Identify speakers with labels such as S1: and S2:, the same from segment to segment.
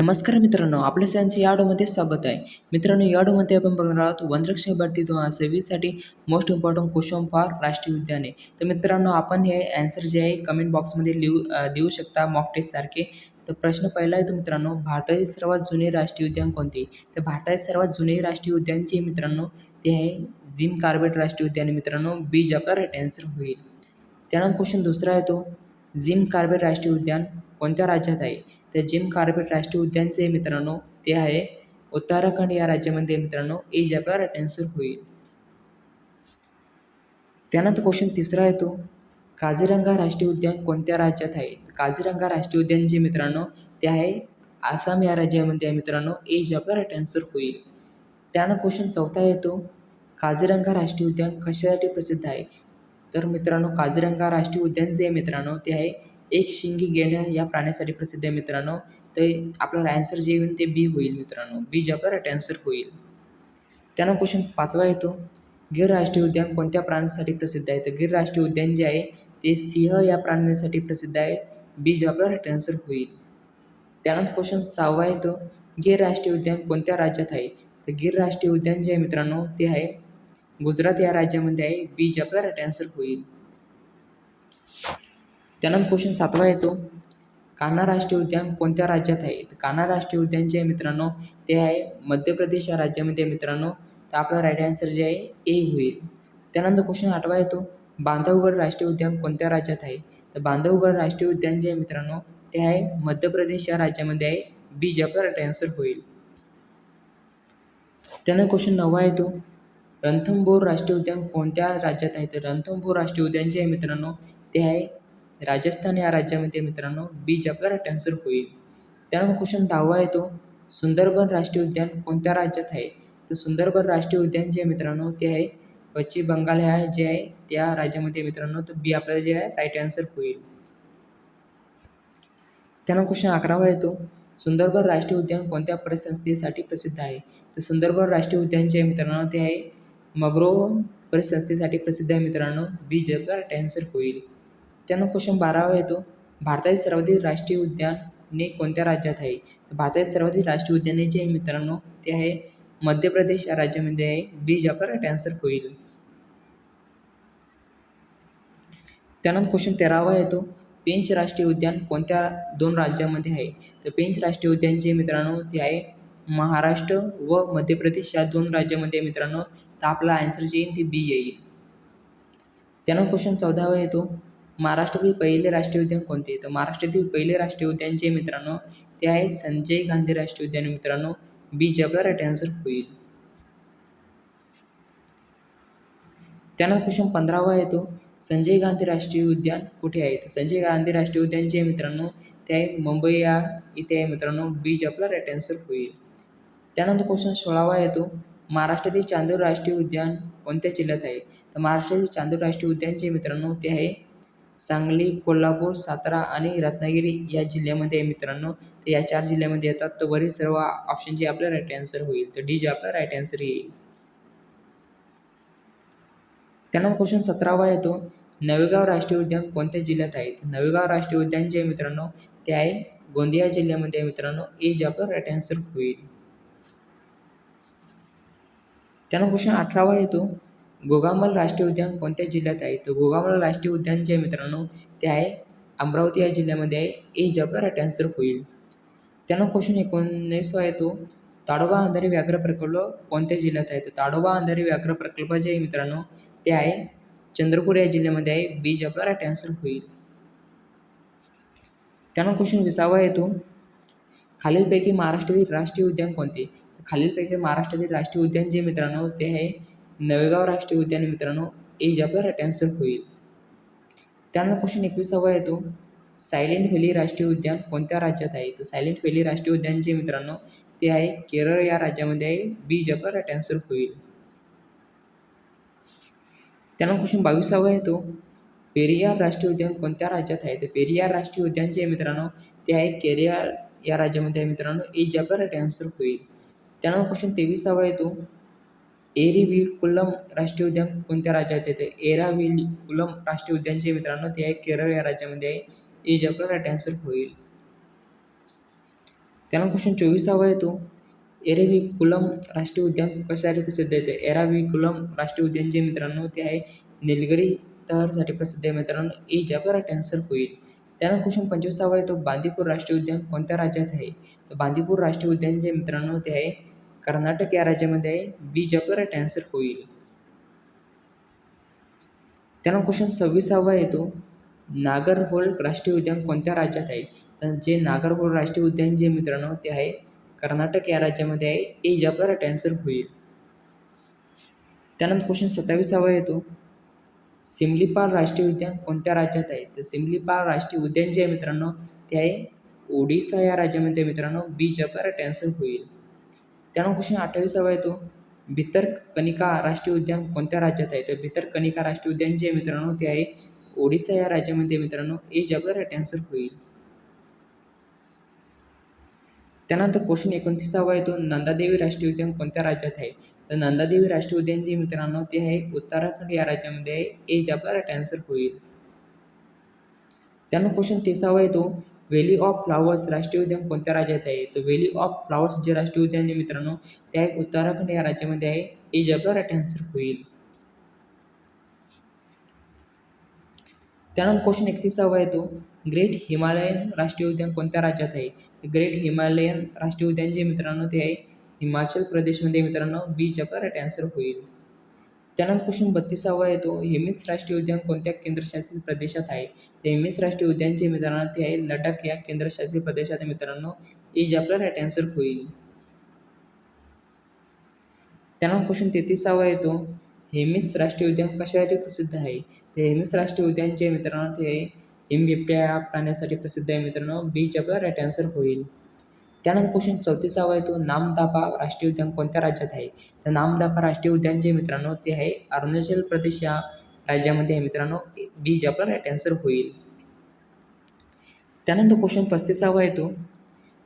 S1: नमस्कार मित्रांनो, आपल्या सगळ्यांचं या ऑडिओमध्ये स्वागत आहे. मित्रांनो, या ऑडिओमध्ये आपण बघणार आहोत वनरक्षक भरती 2026 साठी मोस्ट इम्पॉर्टंट क्वेश्चन फॉर राष्ट्रीय उद्याने. तर मित्रांनो, आपण हे आन्सर जे आहे कमेंट बॉक्समध्ये देऊ शकता मॉक टेस्ट सारखे. तर प्रश्न पहिला आहे तो मित्रांनो, भारतातील सर्वात जुने राष्ट्रीय उद्यान कोणते? तर भारतातील सर्वात जुने राष्ट्रीय उद्यान जे मित्रांनो ते आहे जिम कॉर्बेट राष्ट्रीय उद्यान. मित्रांनो, बी जे आपला राईट आन्सर होईल. त्यानंतर क्वेश्चन दुसरा आहे तो, जिम कॉर्बेट राष्ट्रीय उद्यान कोणत्या राज्यात आहे? तर जिम कॉर्बेट राष्ट्रीय उद्यानचे मित्रांनो ते आहे उत्तराखंड या राज्यामध्ये. मित्रांनो, ए जे आपला राईट आन्सर होईल. त्यानंतर क्वेश्चन तिसरा आहे तो, काझीरंगा राष्ट्रीय उद्यान कोणत्या राज्यात आहे? काझीरंगा राष्ट्रीय उद्यान जे मित्रांनो ते आहे आसाम या राज्यामध्ये आहे. मित्रांनो, ए जे आपला राईट आन्सर होईल. त्यानंतर क्वेश्चन चौथा येतो, काझीरंगा राष्ट्रीय उद्यान कशासाठी प्रसिद्ध आहे? तर मित्रांनो, काझीरंगा राष्ट्रीय उद्यान जे आहे मित्रांनो ते आहे एक शिंगी गेंड्या या प्राण्यासाठी प्रसिद्ध आहे. मित्रांनो, तर आपल्याला आन्सर जे येईल ते बी होईल. मित्रांनो, बी जे आपला राईट आन्सर होईल. त्यानंतर क्वेश्चन पाचवा येतो, गिर राष्ट्रीय उद्यान कोणत्या प्राण्यासाठी प्रसिद्ध आहे? तर गिर राष्ट्रीय उद्यान जे आहे ते सिंह या प्राण्यासाठी प्रसिद्ध आहे. बी जे आपला राईट आन्सर होईल. त्यानंतर क्वेश्चन सहावा येतो, गिर राष्ट्रीय उद्यान कोणत्या राज्यात आहे? तर गिर राष्ट्रीय उद्यान जे आहे मित्रांनो ते आहे गुजरात या राज्यामध्ये आहे. बी जे आपला राईट आन्सर होईल. त्यानंतर क्वेश्चन सातवा येतो, कान्हा राष्ट्रीय उद्यान कोणत्या राज्यात आहे? तर कान्हा राष्ट्रीय उद्यान जे आहे मित्रांनो ते आहे मध्य प्रदेश या राज्यामध्ये. मित्रांनो, तर आपला राईट आन्सर जे आहे ए होईल. त्यानंतर क्वेश्चन आठवा येतो, बांधवगड राष्ट्रीय उद्यान कोणत्या राज्यात आहे? तर बांधवगड राष्ट्रीय उद्यान जे आहे मित्रांनो ते आहे मध्य प्रदेश या राज्यामध्ये आहे. बी जे आपला राईट आन्सर होईल. त्यानंतर क्वेश्चन नववा येतो, रणथंबोर राष्ट्रीय उद्यान कोणत्या राज्यात आहे? तर रणथंबोर राष्ट्रीय उद्यान जे आहे मित्रांनो ते आहे राजस्थान या राज्यामध्ये. मित्रांनो, बी जे आपला राईट आन्सर होईल. त्यानंतर क्वेश्चन 10वा येतो, सुंदरबन राष्ट्रीय उद्यान कोणत्या राज्यात आहे? तर सुंदरबन राष्ट्रीय उद्यान जे आहे मित्रांनो ते आहे पश्चिम बंगाल ह्या जे आहे त्या राज्यामध्ये. मित्रांनो, तर बी आपल्याला जे आहे राईट आन्सर होईल. त्यानंतर क्वेश्चन 11वा येतो, सुंदरबन राष्ट्रीय उद्यान कोणत्या परिसंस्थेसाठी प्रसिद्ध आहे? तर सुंदरबन राष्ट्रीय उद्यान जे आहे मित्रांनो ते आहे मग्रो परिसंस्थेसाठी प्रसिद्ध आहे. मित्रांनो, बी जे आपला राईट आन्सर होईल. त्यानंतर क्वेश्चन 12वा येतो, भारतातील सर्वाधिक राष्ट्रीय उद्याने कोणत्या राज्यात आहे? तर भारतातील सर्वाधिक राष्ट्रीय उद्याने जे आहे मित्रांनो ते आहे मध्य प्रदेश या राज्यामध्ये आहे. बी जे आपला राईट आन्सर होईल. त्यानंतर क्वेश्चन 13वा येतो, पेंच राष्ट्रीय उद्यान कोणत्या दोन राज्यामध्ये आहे? तर पेंच राष्ट्रीय उद्यान जे मित्रांनो ते आहे महाराष्ट्र व मध्य प्रदेश या दोन राज्यामध्ये. मित्रांनो, तर आपला आन्सर जे येईल ते बी येईल. त्यानंतर क्वेश्चन 14वा येतो, महाराष्ट्रातील पहिले राष्ट्रीय उद्यान कोणते? तर महाराष्ट्रातील पहिले राष्ट्रीय उद्यान जे मित्रांनो ते आहे संजय गांधी राष्ट्रीय उद्यान. मित्रांनो, बी जे आपला राईट आन्सर होईल. त्यानंतर क्वेश्चन 15वा येतो, संजय गांधी राष्ट्रीय उद्यान कुठे आहे? तर संजय गांधी राष्ट्रीय उद्यान जे आहे मित्रांनो ते आहे मुंबई या इथे आहे. मित्रांनो, बी जे आपला राईट आन्सर होईल. त्यानंतर क्वेश्चन 16वा येतो, महाराष्ट्रातील चांदूर राष्ट्रीय उद्यान कोणत्या जिल्ह्यात आहे? तर महाराष्ट्रातील चांदूर राष्ट्रीय उद्यान जे मित्रांनो ते आहे सांगली, कोल्हापूर, सातारा आणि रत्नागिरी या जिल्ह्यामध्ये आहे. मित्रांनो, तर या 4 जिल्ह्यामध्ये येतात. तर वरील सर्व ऑप्शन जे आपला राईट आन्सर होईल. तर डी जे आपला राईट आन्सर येईल. त्यानंतर क्वेश्चन 17वा येतो, नवेगाव राष्ट्रीय उद्यान कोणत्या जिल्ह्यात आहे? तर नवेगाव राष्ट्रीय उद्यान जे आहे मित्रांनो ते आहे गोंदिया जिल्ह्यामध्ये आहे. मित्रांनो, ए जे आपला राईट आन्सर होईल. त्यानंतर क्वेश्चन 18वा येतो, गोगामल राष्ट्रीय उद्यान कोणत्या जिल्ह्यात आहे? तर गोगामल राष्ट्रीय उद्यान जे आहे मित्रांनो ते आहे अमरावती या जिल्ह्यामध्ये आहे. ए जे आपला राईट आन्सर होईल. त्यानंतर क्वेश्चन 19वा येतो, ताडोबा अंधारी व्याघ्र प्रकल्प कोणत्या जिल्ह्यात आहे? तर ताडोबा अंधारी व्याघ्र प्रकल्प जे आहे मित्रांनो ते आहे चंद्रपूर या जिल्ह्यामध्ये आहे. बी जे आपला राईट आन्सर होईल. त्यानंतर क्वेश्चन 20वा येतो, खालीलपैकी महाराष्ट्रातील राष्ट्रीय उद्यान कोणते? तर खालीलपैकी महाराष्ट्रातील राष्ट्रीय उद्यान जे मित्रांनो ते आहे नवेगाव राष्ट्रीय उद्यान. मित्रांनो, ए जे आपला राईट आन्सर होईल. त्यानंतर क्वेश्चन 21वा येतो, सायलेंट व्हॅली राष्ट्रीय उद्यान कोणत्या राज्यात आहे? तर सायलेंट व्हॅली राष्ट्रीय उद्यान जे मित्रांनो ते आहे केरळ या राज्यामध्ये आहे. बी जे आपला राईट आन्सर होईल. त्यानंतर क्वेश्चन 22वा येतो, पेरियार राष्ट्रीय उद्यान कोणत्या राज्यात आहे? तर पेरियार राष्ट्रीय उद्यान जे आहे मित्रांनो ते आहे केरळ या राज्यामध्ये आहे. मित्रांनो, ए जे आपला राईट आन्सर होईल. त्यानंतर क्वेश्चन 23वा येतो, एरिविकुलम राष्ट्रीय उद्यान कोणत्या राज्यात येते? एराविकुलम राष्ट्रीय उद्यान जे मित्रांनो ते आहे केरळ या राज्यामध्ये आहे. ए जे आपला राईट आन्सर होईल. त्यानंतर क्वेश्चन 24 येतो, एरेव्हिकुलम राष्ट्रीय उद्यान कशासाठी प्रसिद्ध आहे? एराव्हिकुलम राष्ट्रीय उद्यान जे मित्रांनो ते आहे निलगिरी तहरसाठी प्रसिद्ध आहे मित्रांनो. ए जे आपला राईट आन्सर होईल. त्यानंतर क्वेश्चन 25 येतो, बांदीपूर राष्ट्रीय उद्यान कोणत्या राज्यात आहे? तर बांदीपूर राष्ट्रीय उद्यान जे मित्रांनो ते आहे कर्नाटक या राज्यामध्ये आहे. बी जे आपला राईट आन्सर होईल. त्यानंतर क्वेश्चन 26 येतो, नागरहोल राष्ट्रीय उद्यान कोणत्या राज्यात आहे? तर जे नागरहोल राष्ट्रीय उद्यान जे मित्रांनो ते आहे कर्नाटक या राज्यामध्ये आहे. ए जे आपला राईट आन्सर होईल. त्यानंतर क्वेश्चन 27 येतो, सिमलीपाल राष्ट्रीय उद्यान कोणत्या राज्यात आहे? तर सिमलीपाल राष्ट्रीय उद्यान जे आहे मित्रांनो ते आहे ओडिसा या राज्यामध्ये मित्रांनो. बी जे आपला राईट आन्सर होईल. त्यानंतर क्वेश्चन 28 येतो, भितरकनिका राष्ट्रीय उद्यान कोणत्या राज्यात आहे? तर भितरकनिका राष्ट्रीय उद्यान जे आहे मित्रांनो ते आहे ओडिसा या राज्यामध्ये मित्रांनो. ए जे आपला राईट आन्सर होईल. त्यानंतर क्वेश्चन 29 येतो, नंदादेवी राष्ट्रीय उद्यान कोणत्या राज्यात आहे? तर नंदादेवी राष्ट्रीय उद्यान जे मित्रांनो ते आहे उत्तराखंड या राज्यामध्ये आहे. ए जे आपला राईट आन्सर होईल. त्यानंतर क्वेश्चन 30 येतो, व्हॅली ऑफ फ्लॉवर्स राष्ट्रीय उद्यान कोणत्या राज्यात आहे? तर व्हॅली ऑफ फ्लॉवर्स जे राष्ट्रीय उद्यान आहे मित्रांनो ते आहे उत्तराखंड या राज्यामध्ये आहे. ए जे आपला राईट आन्सर होईल. त्यानंतर क्वेश्चन 31 येतो, ग्रेट हिमालयन राष्ट्रीय उद्यान कोणत्या राज्यात आहे? ग्रेट हिमालयन राष्ट्रीय उद्यान जे मित्रांनो ते आहे हिमाचल प्रदेशमध्ये मित्रांनो. बी जे आपला राईट आन्सर होईल. त्यानंतर क्वेश्चन 32 येतो, हेमिस राष्ट्रीय उद्यान कोणत्या केंद्रशासित प्रदेशात आहे? तर हेमिस राष्ट्रीय उद्यान जे मित्रांनो ते आहे लडाख या केंद्रशासित प्रदेशात आहे मित्रांनो. ए जे आपला राईट आन्सर होईल. त्यानंतर क्वेश्चन 33 येतो, हेमिस राष्ट्रीय उद्यान कशासाठी प्रसिद्ध आहे? ते हेमिस राष्ट्रीय उद्यान जे मित्रांनो ते हिमबिबट्या या प्राण्यासाठी प्रसिद्ध आहे मित्रांनो. बी जे आपला राईट आन्सर होईल. त्यानंतर क्वेश्चन 34 येतो, नामदाफा राष्ट्रीय उद्यान कोणत्या राज्यात आहे? तर नामदाफा राष्ट्रीय उद्यान जे मित्रांनो ते आहे अरुणाचल प्रदेश या राज्यामध्ये आहे मित्रांनो. बी जे आपला राईट आन्सर होईल. त्यानंतर क्वेश्चन 35 येतो,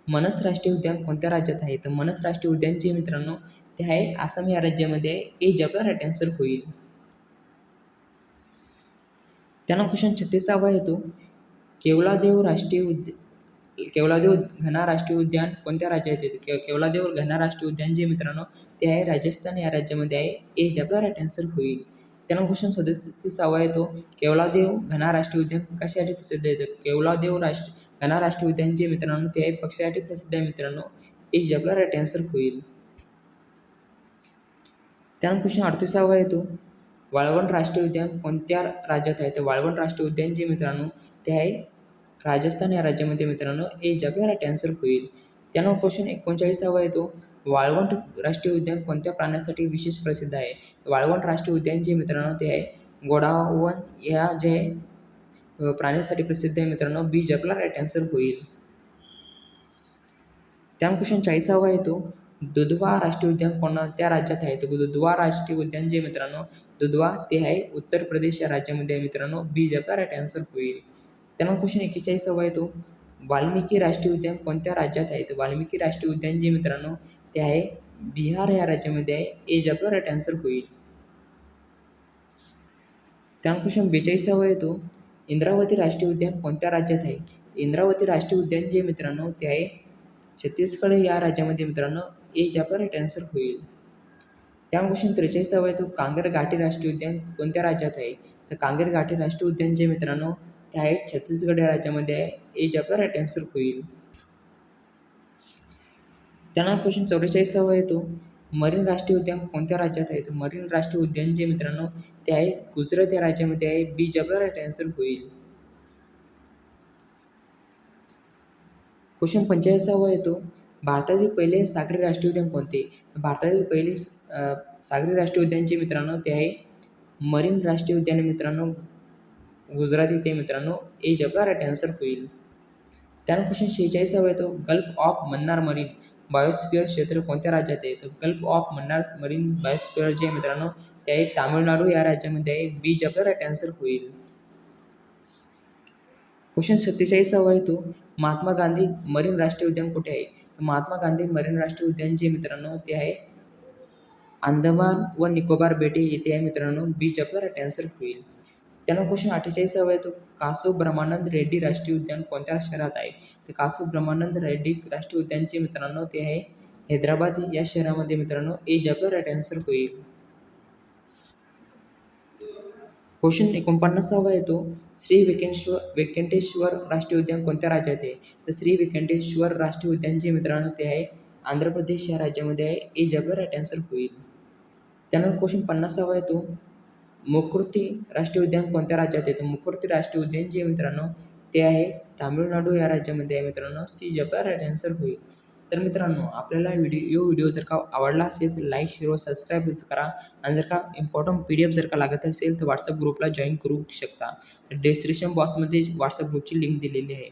S1: मनस राष्ट्रीय उद्यान कोणत्या राज्यात आहे? तर मनस राष्ट्रीय उद्यान जे मित्रांनो ते आहे आसाम या राज्यामध्ये आहे. ए जे आपला राईट आन्सर होईल. त्यानंतर क्वेश्चन 36 येतो, केवलादेव राष्ट्रीय केवलादेव घना राष्ट्रीय उद्यान कोणत्या राज्यात येते? केवलादेव घना राष्ट्रीय उद्यान जे मित्रांनो ते आहे राजस्थान या राज्यामध्ये आहे. ए जे आपला राईट आन्सर होईल. त्यानंतर क्वेश्चन 37 येतो, केवलादेव घना राष्ट्रीय उद्यान कशासाठी प्रसिद्ध आहे? केवलादेव घना राष्ट्रीय उद्यान जे मित्रांनो ते आहे पक्षासाठी प्रसिद्ध आहे मित्रांनो. ए जे आपला राईट आन्सर होईल. त्यानंतर क्वेश्चन 38 येतो, वाळवंट राष्ट्रीय उद्यान कोणत्या राज्यात आहे? तर वाळवंट राष्ट्रीय उद्यान जे मित्रांनो ते आहे राजस्थान या राज्यामध्ये मित्रांनो. ए जे आपला राईट आन्सर होईल. त्यानंतर क्वेश्चन 39 येतो, वाळवंट राष्ट्रीय उद्यान कोणत्या प्राण्यासाठी विशेष प्रसिद्ध आहे? वाळवंट राष्ट्रीय उद्यान जे मित्रांनो ते आहे गोंडावन या जे प्राण्यासाठी प्रसिद्ध आहे मित्रांनो. बी जे आपला राईट आन्सर होईल. त्यानंतर क्वेश्चन 40 येतो, दुधवा राष्ट्रीय उद्यान कोणत्या राज्यात आहे? तर दुधवा राष्ट्रीय उद्यान जे मित्रांनो दुधवा ते आहे उत्तर प्रदेश या राज्यामध्ये आहे मित्रांनो. बी जे आपला राईट आन्सर होईल. त्यानंतर क्वेश्चन 41 येतो, वाल्मिकी राष्ट्रीय उद्यान कोणत्या राज्यात आहे? तर वाल्मिकी राष्ट्रीय उद्यान जे मित्रांनो ते आहे बिहार या राज्यामध्ये आहे. ए जे आपला राईट आन्सर होईल. त्यानंतर क्वेश्चन 42 येतो, इंद्रावती राष्ट्रीय उद्यान कोणत्या राज्यात आहे? इंद्रावती राष्ट्रीय उद्यान जे मित्रांनो ते आहे छत्तीसगड या राज्यामध्ये मित्रांनो. ए जे आपला राईट आन्सर होईल. त्यानंतर क्वेश्चन 43 येतो, कांगर घाटी राष्ट्रीय उद्यान कोणत्या राज्यात आहे? तर कांगर घाटी राष्ट्रीय उद्यान जे मित्रांनो ते आहे छत्तीसगड या राज्यामध्ये आहे. ए जे आपला राईट आन्सर होईल. त्यानंतर क्वेश्चन 44 येतो, मरीन राष्ट्रीय उद्यान कोणत्या राज्यात आहे? तर मरीन राष्ट्रीय उद्यान जे मित्रांनो ते आहे गुजरात या राज्यामध्ये आहे. बी जे आपला राईट आन्सर होईल. क्वेश्चन 45 येतो, भारतातील पहिले सागरी राष्ट्रीय उद्यान कोणते? भारतातील पहिले सागरी राष्ट्रीय उद्यान जे मित्रांनो ते आहे मरीन राष्ट्रीय उद्यान मित्रांनो गुजरात येथे मित्रांनो. ए जे आपला राईट आन्सर होईल. त्यानंतर क्वेश्चन 46 येतो, gulf of Mannar marine biosphere क्षेत्र कोणत्या राज्यात आहे? तर gulf of Mannar marine biosphere जे मित्रांनो ते आहे तामिळनाडू या राज्यामध्ये आहे. बी जे आपला राईट आन्सर होईल. क्वेश्चन 47 येतो, महात्मा गांधी मरीन राष्ट्रीय उद्यान कुठे आहे? तर महात्मा गांधी मरीन राष्ट्रीय उद्यान जे मित्रांनो ते आहे अंदमान व निकोबार बेटे येथे आहे मित्रांनो. बी जे आपला राईट आन्सर होईल. त्यानंतर क्वेश्चन 48 येतो, कासव ब्रह्मानंद रेड्डी राष्ट्रीय उद्यान कोणत्या शहरात आहे? तर कासव ब्रह्मानंद रेड्डी राष्ट्रीय उद्यानचे मित्रांनो ते आहे हैदराबाद या शहरामध्ये मित्रांनो. ए आपला राईट आन्सर होईल. क्वेश्चन 49वा येतो, श्री व्यंकटेश्वर राष्ट्रीय उद्यान कोणत्या राज्यात आहे? तर श्री व्यंकटेश्वर राष्ट्रीय उद्यान जे मित्रांनो ते आहे आंध्र प्रदेश या राज्यामध्ये आहे. ए आपला राईट आन्सर होईल. त्यानंतर क्वेश्चन 50वा येतो, मुकुर्ती राष्ट्रीय उद्यान कोणत्या राज्यात येतं? मुकुर्ती राष्ट्रीय उद्यान जे मित्रांनो ते आहे तामिळनाडू या राज्यामध्ये आहे मित्रांनो. सी आपला राईट आन्सर होईल. तर मित्रांनो आपल्याला व्हिडिओ जर का आवडला असेल तर लाईक शेअर व सबस्क्राईब करा. आणि जर का इम्पॉर्टंट PDF जर का लागत असेल तर व्हॉट्सअप ग्रुपला जॉईन करू शकता. तर डिस्क्रिप्शन बॉक्समध्ये व्हॉट्सअप ग्रुपची लिंक दिलेली आहे.